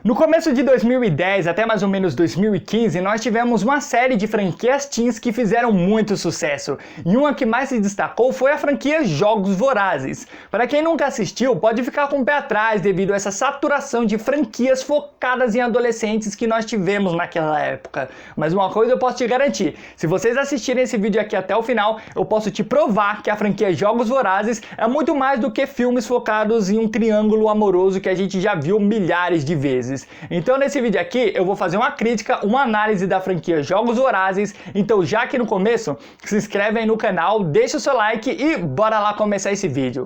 No começo de 2010 até mais ou menos 2015, nós tivemos uma série de franquias teens que fizeram muito sucesso. E uma que mais se destacou foi a franquia Jogos Vorazes. Para quem nunca assistiu, pode ficar com o pé atrás devido a essa saturação de franquias focadas em adolescentes que nós tivemos naquela época. Mas uma coisa eu posso te garantir, se vocês assistirem esse vídeo aqui até o final, eu posso te provar que a franquia Jogos Vorazes é muito mais do que filmes focados em um triângulo amoroso que a gente já viu milhares de vezes. Então nesse vídeo aqui eu vou fazer uma crítica, uma análise da franquia Jogos Vorazes. Então já aqui no começo, se inscreve aí no canal, deixa o seu like e bora lá começar esse vídeo.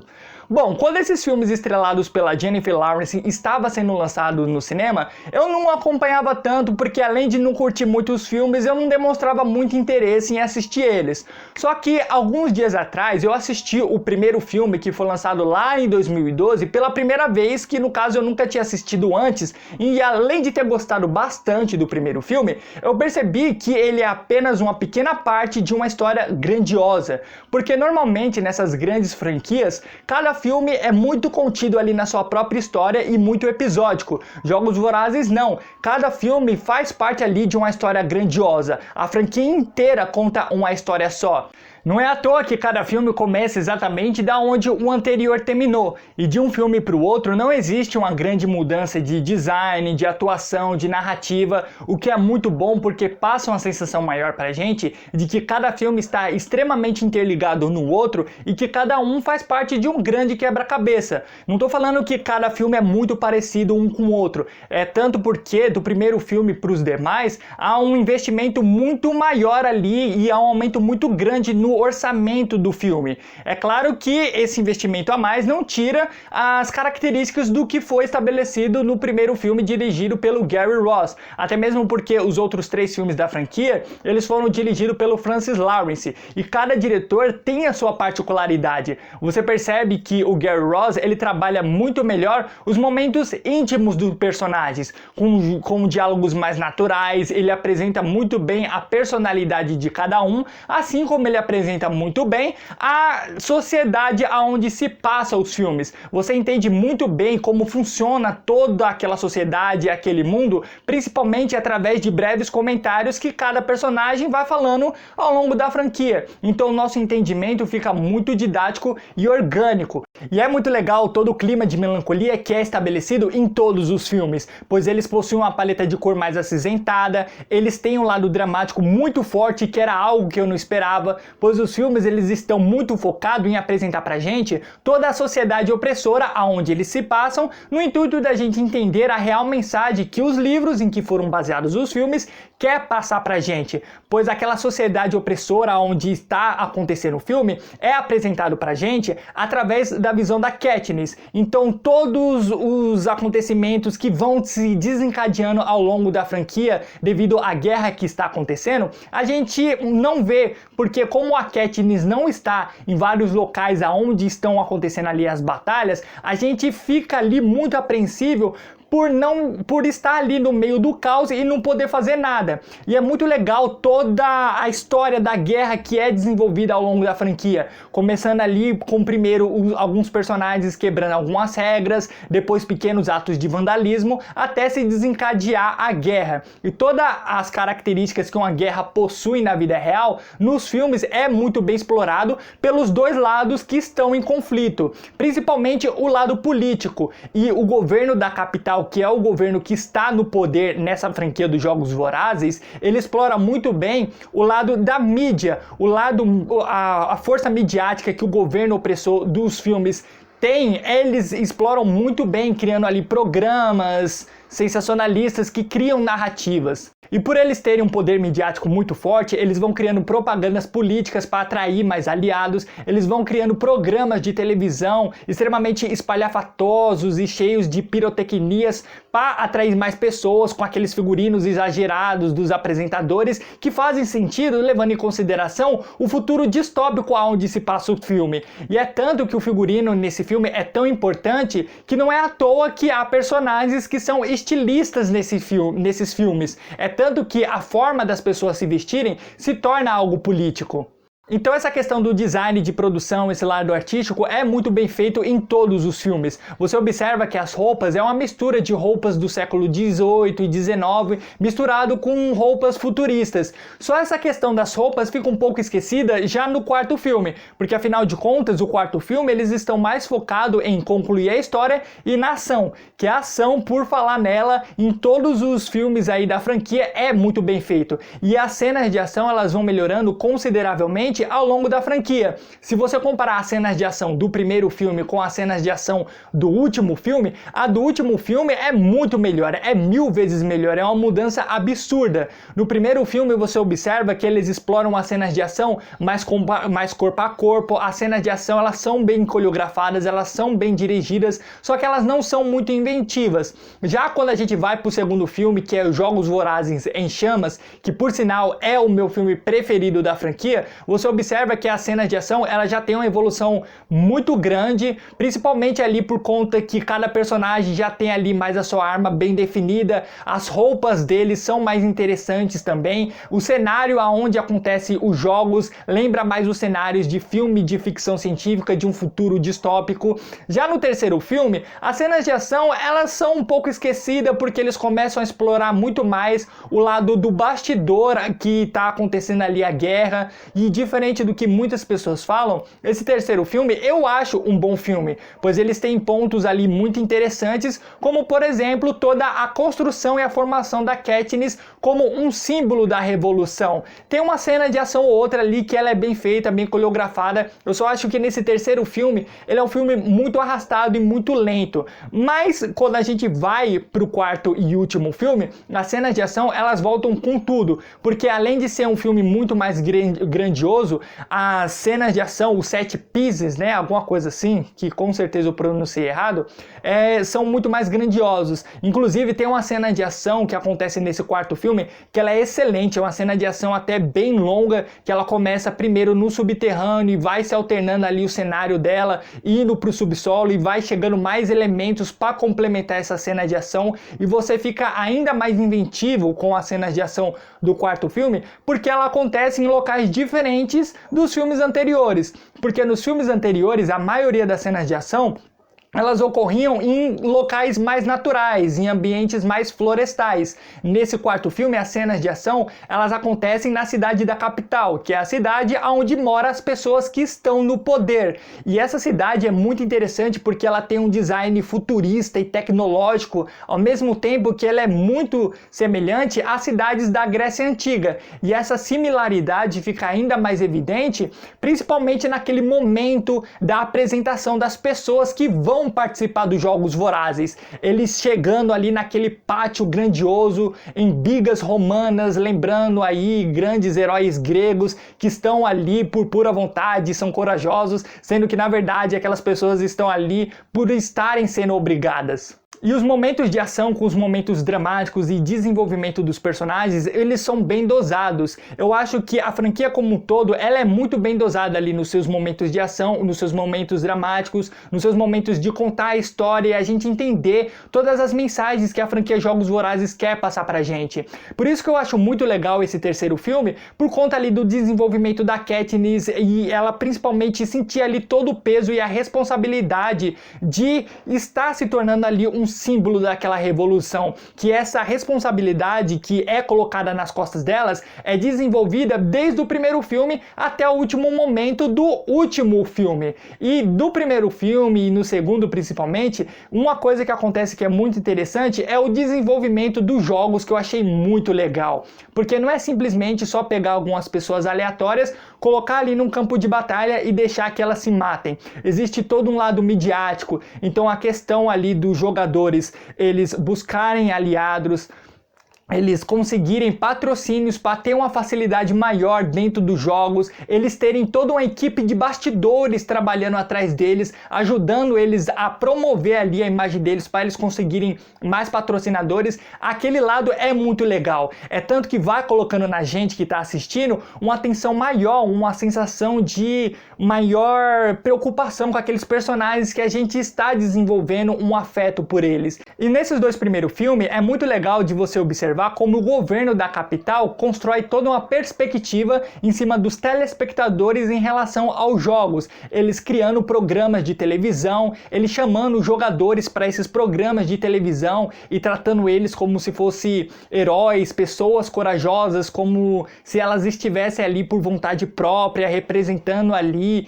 Bom, quando esses filmes estrelados pela Jennifer Lawrence estavam sendo lançados no cinema, eu não acompanhava tanto porque além de não curtir muito os filmes, eu não demonstrava muito interesse em assistir eles. Só que alguns dias atrás eu assisti o primeiro filme que foi lançado lá em 2012 pela primeira vez, que no caso eu nunca tinha assistido antes, e além de ter gostado bastante do primeiro filme, eu percebi que ele é apenas uma pequena parte de uma história grandiosa, porque normalmente nessas grandes franquias, cada filme é muito contido ali na sua própria história e muito episódico. Jogos Vorazes não, cada filme faz parte ali de uma história grandiosa, a franquia inteira conta uma história só. Não é à toa que cada filme começa exatamente da onde o anterior terminou, e de um filme para o outro não existe uma grande mudança de design, de atuação, de narrativa, o que é muito bom porque passa uma sensação maior pra gente de que cada filme está extremamente interligado no outro e que cada um faz parte de um grande quebra-cabeça. Não estou falando que cada filme é muito parecido um com o outro, é tanto porque do primeiro filme para os demais há um investimento muito maior ali e há um aumento muito grande no orçamento do filme. É claro que esse investimento a mais não tira as características do que foi estabelecido no primeiro filme dirigido pelo Gary Ross, até mesmo porque os outros 3 filmes da franquia, eles foram dirigidos pelo Francis Lawrence, e cada diretor tem a sua particularidade. Você percebe que o Gary Ross, ele trabalha muito melhor os momentos íntimos dos personagens, com diálogos mais naturais, ele apresenta muito bem a personalidade de cada um, assim como ele apresenta muito bem a sociedade aonde se passa os filmes. Você entende muito bem como funciona toda aquela sociedade, aquele mundo, principalmente através de breves comentários que cada personagem vai falando ao longo da franquia. Então o nosso entendimento fica muito didático e orgânico. E é muito legal todo o clima de melancolia que é estabelecido em todos os filmes, pois eles possuem uma paleta de cor mais acinzentada, eles têm um lado dramático muito forte, que era algo que eu não esperava, pois os filmes eles estão muito focados em apresentar pra gente toda a sociedade opressora aonde eles se passam, no intuito da gente entender a real mensagem que os livros em que foram baseados os filmes quer passar pra gente, pois aquela sociedade opressora onde está acontecendo o filme é apresentado pra gente através da visão da Katniss. Então todos os acontecimentos que vão se desencadeando ao longo da franquia devido à guerra que está acontecendo, a gente não vê, porque como a Katniss não está em vários locais aonde estão acontecendo ali as batalhas, a gente fica ali muito apreensível por estar ali no meio do caos e não poder fazer nada. E é muito legal toda a história da guerra que é desenvolvida ao longo da franquia, começando ali com primeiro alguns personagens quebrando algumas regras, depois pequenos atos de vandalismo, até se desencadear a guerra. E todas as características que uma guerra possui na vida real, nos filmes é muito bem explorado pelos dois lados que estão em conflito, principalmente o lado político e o governo da capital, que é o governo que está no poder nessa franquia dos Jogos Vorazes. Ele explora muito bem o lado da mídia, a força midiática que o governo opressor dos filmes tem. Eles exploram muito bem, criando ali programas sensacionalistas que criam narrativas. E por eles terem um poder midiático muito forte, eles vão criando propagandas políticas para atrair mais aliados, eles vão criando programas de televisão extremamente espalhafatosos e cheios de pirotecnias para atrair mais pessoas, com aqueles figurinos exagerados dos apresentadores que fazem sentido levando em consideração o futuro distópico onde se passa o filme. E é tanto que o figurino nesse filme é tão importante que não é à toa que há personagens que são estilistas nesses filmes. É tanto que a forma das pessoas se vestirem se torna algo político. Então essa questão do design de produção, esse lado artístico, é muito bem feito em todos os filmes. Você observa que as roupas é uma mistura de roupas do século XVIII e XIX misturado com roupas futuristas. Só essa questão das roupas fica um pouco esquecida já no quarto filme, porque afinal de contas o quarto filme eles estão mais focados em concluir a história e na ação, que a ação, por falar nela, em todos os filmes aí da franquia é muito bem feito. E as cenas de ação elas vão melhorando consideravelmente ao longo da franquia. Se você comparar as cenas de ação do primeiro filme com as cenas de ação do último filme, a do último filme é muito melhor, é 1000 vezes melhor, é uma mudança absurda. No primeiro filme você observa que eles exploram as cenas de ação mais corpo a corpo, as cenas de ação elas são bem coreografadas, elas são bem dirigidas, só que elas não são muito inventivas. Já quando a gente vai pro segundo filme, que é os Jogos Vorazes em Chamas, que por sinal é o meu filme preferido da franquia, você observa que as cenas de ação ela já tem uma evolução muito grande, principalmente ali por conta que cada personagem já tem ali mais a sua arma bem definida, as roupas deles são mais interessantes também, o cenário aonde acontece os jogos lembra mais os cenários de filme de ficção científica de um futuro distópico. Já no terceiro filme, as cenas de ação elas são um pouco esquecidas porque eles começam a explorar muito mais o lado do bastidor que está acontecendo ali a guerra. E diferente do que muitas pessoas falam, esse terceiro filme eu acho um bom filme, pois eles têm pontos ali muito interessantes, como por exemplo toda a construção e a formação da Katniss como um símbolo da revolução. Tem uma cena de ação ou outra ali que ela é bem feita, bem coreografada. Eu só acho que nesse terceiro filme ele é um filme muito arrastado e muito lento, mas quando a gente vai pro quarto e último filme, as cenas de ação elas voltam com tudo, porque além de ser um filme muito mais grandioso, as cenas de ação, os set pieces, né, alguma coisa assim, que com certeza eu pronunciei errado, são muito mais grandiosos. Inclusive tem uma cena de ação que acontece nesse quarto filme que ela é excelente, é uma cena de ação até bem longa, que ela começa primeiro no subterrâneo e vai se alternando ali o cenário dela, indo pro subsolo e vai chegando mais elementos para complementar essa cena de ação, e você fica ainda mais inventivo com as cenas de ação do quarto filme, porque ela acontece em locais diferentes dos filmes anteriores, porque nos filmes anteriores a maioria das cenas de ação elas ocorriam em locais mais naturais, em ambientes mais florestais. Nesse quarto filme, as cenas de ação, elas acontecem na cidade da capital, que é a cidade onde moram as pessoas que estão no poder. E essa cidade é muito interessante porque ela tem um design futurista e tecnológico, ao mesmo tempo que ela é muito semelhante às cidades da Grécia Antiga. E essa similaridade fica ainda mais evidente, principalmente naquele momento da apresentação das pessoas que vão participar dos Jogos Vorazes, eles chegando ali naquele pátio grandioso, em bigas romanas, lembrando aí grandes heróis gregos que estão ali por pura vontade, são corajosos, sendo que na verdade aquelas pessoas estão ali por estarem sendo obrigadas. E os momentos de ação com os momentos dramáticos e desenvolvimento dos personagens, eles são bem dosados. Eu acho que a franquia como um todo, ela é muito bem dosada ali nos seus momentos de ação, nos seus momentos dramáticos, nos seus momentos de contar a história e a gente entender todas as mensagens que a franquia Jogos Vorazes quer passar pra gente. Por isso que eu acho muito legal esse terceiro filme, por conta ali do desenvolvimento da Katniss e ela principalmente sentir ali todo o peso e a responsabilidade de estar se tornando ali um símbolo daquela revolução, que essa responsabilidade que é colocada nas costas delas é desenvolvida desde o primeiro filme até o último momento do último filme. E do primeiro filme e no segundo principalmente, uma coisa que acontece que é muito interessante é o desenvolvimento dos jogos, que eu achei muito legal, porque não é simplesmente só pegar algumas pessoas aleatórias, colocar ali num campo de batalha e deixar que elas se matem. Existe todo um lado midiático, então a questão ali dos jogadores, eles buscarem aliados, eles conseguirem patrocínios para ter uma facilidade maior dentro dos jogos, eles terem toda uma equipe de bastidores trabalhando atrás deles, ajudando eles a promover ali a imagem deles para eles conseguirem mais patrocinadores. Aquele lado é muito legal, é tanto que vai colocando na gente que está assistindo uma atenção maior, uma sensação de maior preocupação com aqueles personagens que a gente está desenvolvendo um afeto por eles. E nesses dois primeiros filmes é muito legal de você observar observar como o governo da capital constrói toda uma perspectiva em cima dos telespectadores em relação aos jogos. Eles criando programas de televisão, eles chamando jogadores para esses programas de televisão e tratando eles como se fossem heróis, pessoas corajosas, como se elas estivessem ali por vontade própria, representando ali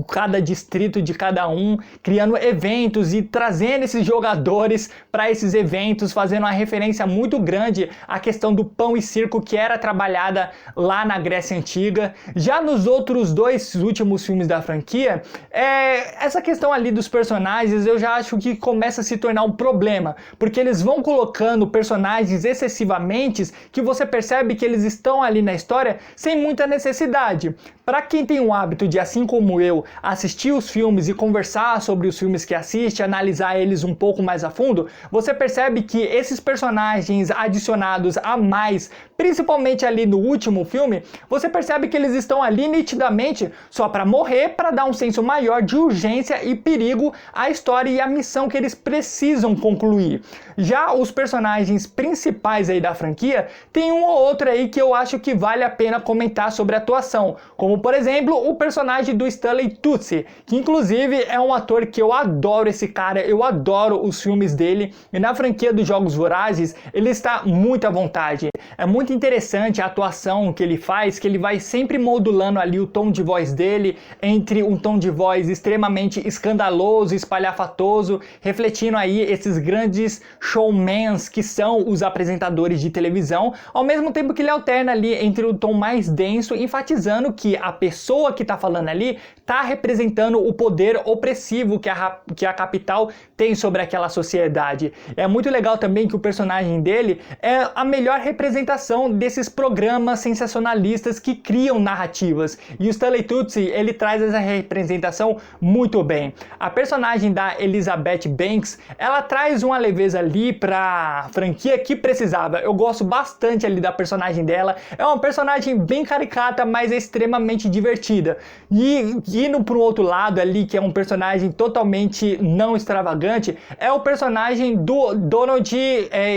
cada distrito de cada um, criando eventos e trazendo esses jogadores para esses eventos, fazendo uma referência muito grande à questão do pão e circo que era trabalhada lá na Grécia Antiga. Já nos outros dois últimos filmes da franquia, essa questão ali dos personagens eu já acho que começa a se tornar um problema, porque eles vão colocando personagens excessivamente que você percebe que eles estão ali na história sem muita necessidade. Para quem tem o hábito de, assim como eu, assistir os filmes e conversar sobre os filmes que assiste, analisar eles um pouco mais a fundo, você percebe que esses personagens adicionados a mais, principalmente ali no último filme, você percebe que eles estão ali nitidamente só para morrer, para dar um senso maior de urgência e perigo à história e à missão que eles precisam concluir. Já os personagens principais aí da franquia, tem um ou outro aí que eu acho que vale a pena comentar sobre a atuação, como por exemplo o personagem do Stanley Tucci, que inclusive é um ator que eu adoro esse cara, eu adoro os filmes dele, e na franquia dos Jogos Vorazes ele está muito à vontade. É muito interessante a atuação que ele faz, que ele vai sempre modulando ali o tom de voz dele, entre um tom de voz extremamente escandaloso, espalhafatoso, refletindo aí esses grandes showmans que são os apresentadores de televisão, ao mesmo tempo que ele alterna ali entre o tom mais denso, enfatizando que a pessoa que está falando ali está representando o poder opressivo que a capital tem sobre aquela sociedade. É muito legal também que o personagem dele é a melhor representação desses programas sensacionalistas que criam narrativas. E o Stanley Tucci, ele traz essa representação muito bem. A personagem da Elizabeth Banks, ela traz uma leveza ali pra franquia que precisava. Eu gosto bastante ali da personagem dela. É uma personagem bem caricata, mas é extremamente divertida. E indo para o outro lado ali, que é um personagem totalmente não extravagante, é o personagem do Donald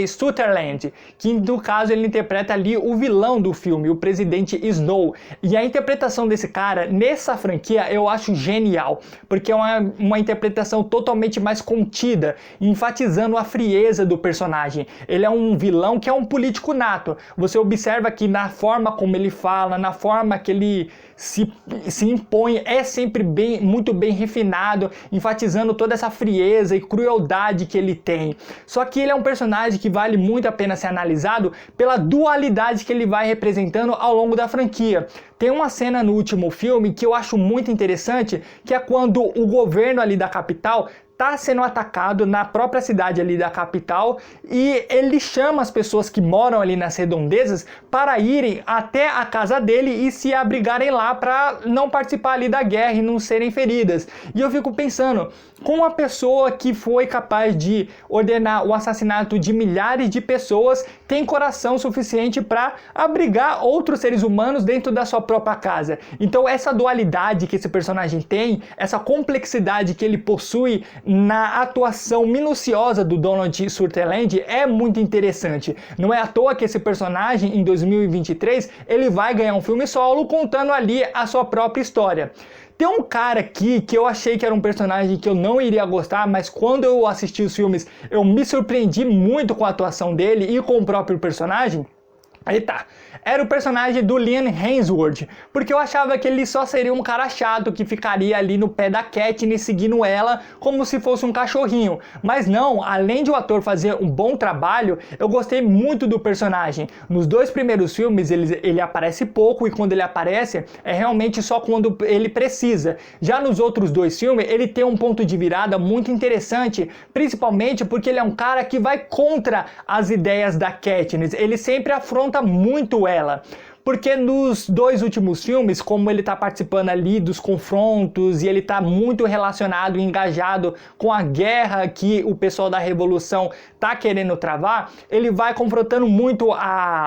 Sutherland, que no caso ele interpreta ali o vilão do filme, o presidente Snow. E a interpretação desse cara nessa franquia eu acho genial, porque é uma interpretação totalmente mais contida, enfatizando a frieza do personagem. Ele é um vilão que é um político nato. Você observa que na forma como ele fala, na forma que ele se impõe, é sempre muito bem refinado, enfatizando toda essa frieza e crueldade que ele tem. Só que ele é um personagem que vale muito a pena ser analisado pela dualidade que ele vai representando ao longo da franquia. Tem uma cena no último filme que eu acho muito interessante, que é quando o governo ali da capital está sendo atacado na própria cidade ali da capital e ele chama as pessoas que moram ali nas redondezas para irem até a casa dele e se abrigarem lá para não participar ali da guerra e não serem feridas. E eu fico pensando, com uma pessoa que foi capaz de ordenar o assassinato de milhares de pessoas, tem coração suficiente para abrigar outros seres humanos dentro da sua própria casa. Então essa dualidade que esse personagem tem, essa complexidade que ele possui na atuação minuciosa do Donald Sutherland é muito interessante. Não é à toa que esse personagem, em 2023, ele vai ganhar um filme solo contando ali a sua própria história. Tem um cara aqui que eu achei que era um personagem que eu não iria gostar, mas quando eu assisti os filmes eu me surpreendi muito com a atuação dele e com o próprio personagem. Eita, era o personagem do Liam Hemsworth, porque eu achava que ele só seria um cara chato que ficaria ali no pé da Katniss seguindo ela como se fosse um cachorrinho. Mas não, além de o ator fazer um bom trabalho, eu gostei muito do personagem. Nos dois primeiros filmes ele aparece pouco e quando ele aparece é realmente só quando ele precisa. Já nos outros dois filmes ele tem um ponto de virada muito interessante, principalmente porque ele é um cara que vai contra as ideias da Katniss. Ele sempre afronta muito ela. porque nos 2 últimos filmes, como ele tá participando ali dos confrontos e ele tá muito relacionado e engajado com a guerra que o pessoal da Revolução tá querendo travar, ele vai confrontando muito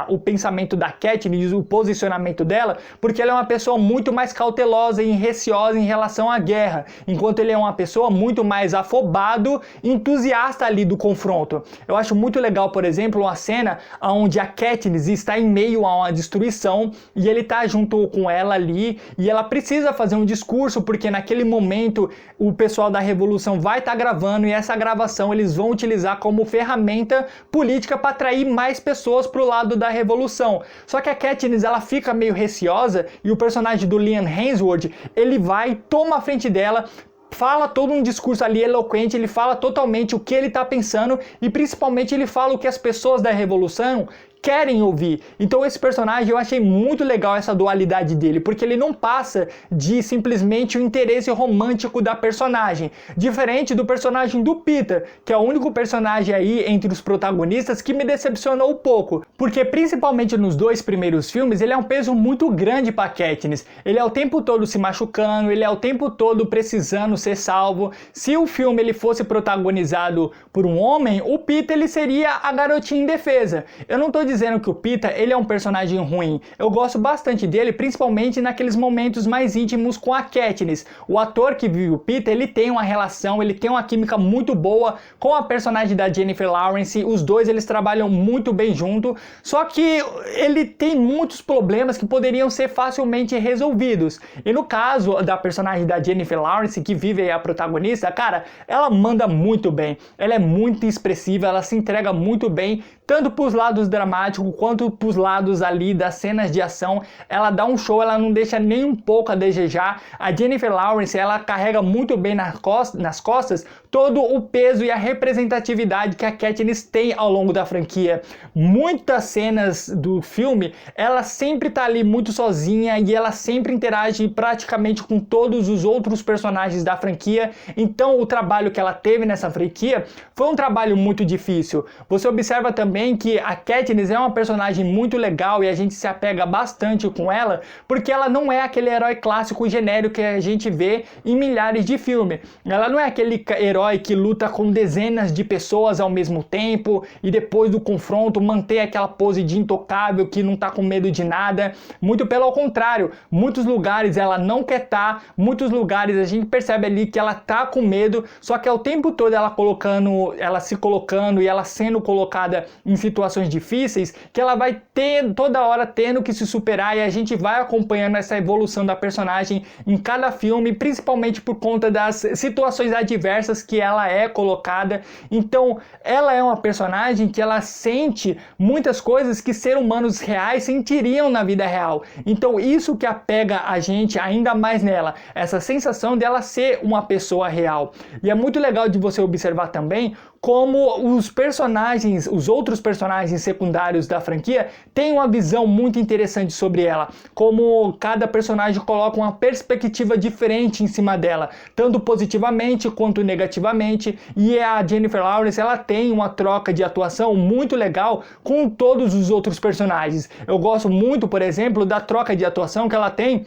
o pensamento da Katniss, o posicionamento dela, porque ela é uma pessoa muito mais cautelosa e receosa em relação à guerra, enquanto ele é uma pessoa muito mais afobado e entusiasta ali do confronto. Eu acho muito legal, por exemplo, uma cena onde a Katniss está em meio a uma destruição e ele tá junto com ela ali e ela precisa fazer um discurso porque naquele momento o pessoal da Revolução vai estar gravando e essa gravação eles vão utilizar como ferramenta política para atrair mais pessoas pro lado da Revolução. Só que a Katniss ela fica meio receosa e o personagem do Liam Hemsworth ele vai, toma a frente dela, fala todo um discurso ali eloquente, ele fala totalmente o que ele está pensando e principalmente ele fala o que as pessoas da Revolução querem ouvir. Então esse personagem eu achei muito legal essa dualidade dele, porque ele não passa de simplesmente o interesse romântico da personagem, diferente do personagem do Peter, que é o único personagem aí entre os protagonistas que me decepcionou um pouco, porque principalmente nos 2 primeiros filmes ele é um peso muito grande para Katniss, ele é o tempo todo se machucando, ele é o tempo todo precisando ser salvo. Se o filme ele fosse protagonizado por um homem, o Peter ele seria a garotinha indefesa. Eu não tô dizendo que o Peter ele é um personagem ruim, eu gosto bastante dele, principalmente naqueles momentos mais íntimos com a Katniss. O ator que vive o Peter, ele tem uma relação, ele tem uma química muito boa com a personagem da Jennifer Lawrence, os dois eles trabalham muito bem junto, só que ele tem muitos problemas que poderiam ser facilmente resolvidos. E no caso da personagem da Jennifer Lawrence, que vive aí a protagonista, cara, ela manda muito bem, ela é muito expressiva, ela se entrega muito bem, tanto para os lados dramáticos quanto para os lados ali das cenas de ação. Ela dá um show, ela não deixa nem um pouco a desejar. A Jennifer Lawrence, ela carrega muito bem nas costas todo o peso e a representatividade que a Katniss tem ao longo da franquia. Muitas cenas do filme, ela sempre tá ali muito sozinha e ela sempre interage praticamente com todos os outros personagens da franquia. Então o trabalho que ela teve nessa franquia foi um trabalho muito difícil. Você observa também que a Katniss é uma personagem muito legal e a gente se apega bastante com ela, porque ela não é aquele herói clássico genérico que a gente vê em milhares de filmes. Ela não é aquele herói que luta com dezenas de pessoas ao mesmo tempo e depois do confronto manter aquela pose de intocável que não tá com medo de nada. Muito pelo contrário, muitos lugares ela não quer estar, muitos lugares a gente percebe ali que ela tá com medo, só que é o tempo todo ela se colocando e ela sendo colocada em situações difíceis, que ela vai ter toda hora tendo que se superar e a gente vai acompanhando essa evolução da personagem em cada filme, principalmente por conta das situações adversas que ela é colocada. Então ela é uma personagem que ela sente muitas coisas que seres humanos reais sentiriam na vida real. Então isso que apega a gente ainda mais nela, essa sensação dela ser uma pessoa real. E é muito legal de você observar também como os outros personagens secundários da franquia têm uma visão muito interessante sobre ela, como cada personagem coloca uma perspectiva diferente em cima dela, tanto positivamente quanto negativamente, e a Jennifer Lawrence ela tem uma troca de atuação muito legal com todos os outros personagens. Eu gosto muito, por exemplo, da troca de atuação que ela tem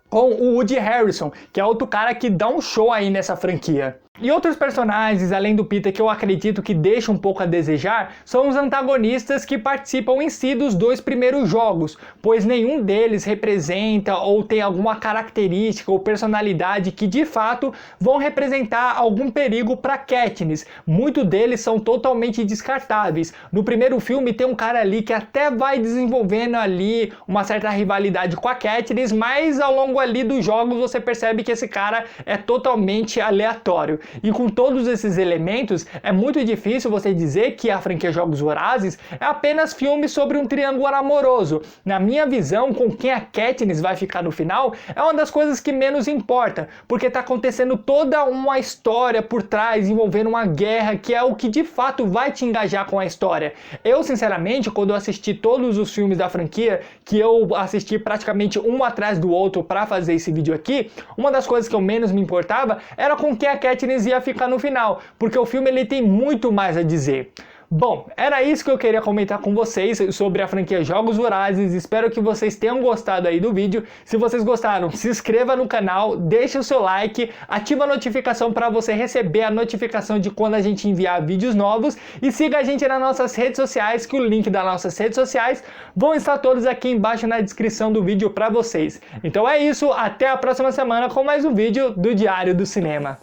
com o Woody Harrelson, que é outro cara que dá um show aí nessa franquia. E outros personagens, além do Peter, que eu acredito que deixam um pouco a desejar, são os antagonistas que participam em si dos 2 primeiros jogos, pois nenhum deles representa ou tem alguma característica ou personalidade que de fato vão representar algum perigo para Katniss. Muitos deles são totalmente descartáveis. No primeiro filme tem um cara ali que até vai desenvolvendo ali uma certa rivalidade com a Katniss, mas ao longo ali dos jogos você percebe que esse cara é totalmente aleatório. E com todos esses elementos, é muito difícil você dizer que a franquia Jogos Vorazes é apenas filme sobre um triângulo amoroso. Na minha visão, com quem a Katniss vai ficar no final, é uma das coisas que menos importa, porque está acontecendo toda uma história por trás, envolvendo uma guerra, que é o que de fato vai te engajar com a história. Eu, sinceramente, quando eu assisti todos os filmes da franquia, que eu assisti praticamente um atrás do outro para fazer esse vídeo aqui, uma das coisas que eu menos me importava era com quem a Katniss ia ficar no final, porque o filme ele tem muito mais a dizer. Bom, era isso que eu queria comentar com vocês sobre a franquia Jogos Vorazes. Espero que vocês tenham gostado aí do vídeo. Se vocês gostaram, se inscreva no canal, deixe o seu like, ativa a notificação para você receber a notificação de quando a gente enviar vídeos novos e siga a gente nas nossas redes sociais, que o link das nossas redes sociais vão estar todos aqui embaixo na descrição do vídeo para vocês. Então é isso, até a próxima semana com mais um vídeo do Diário do Cinema.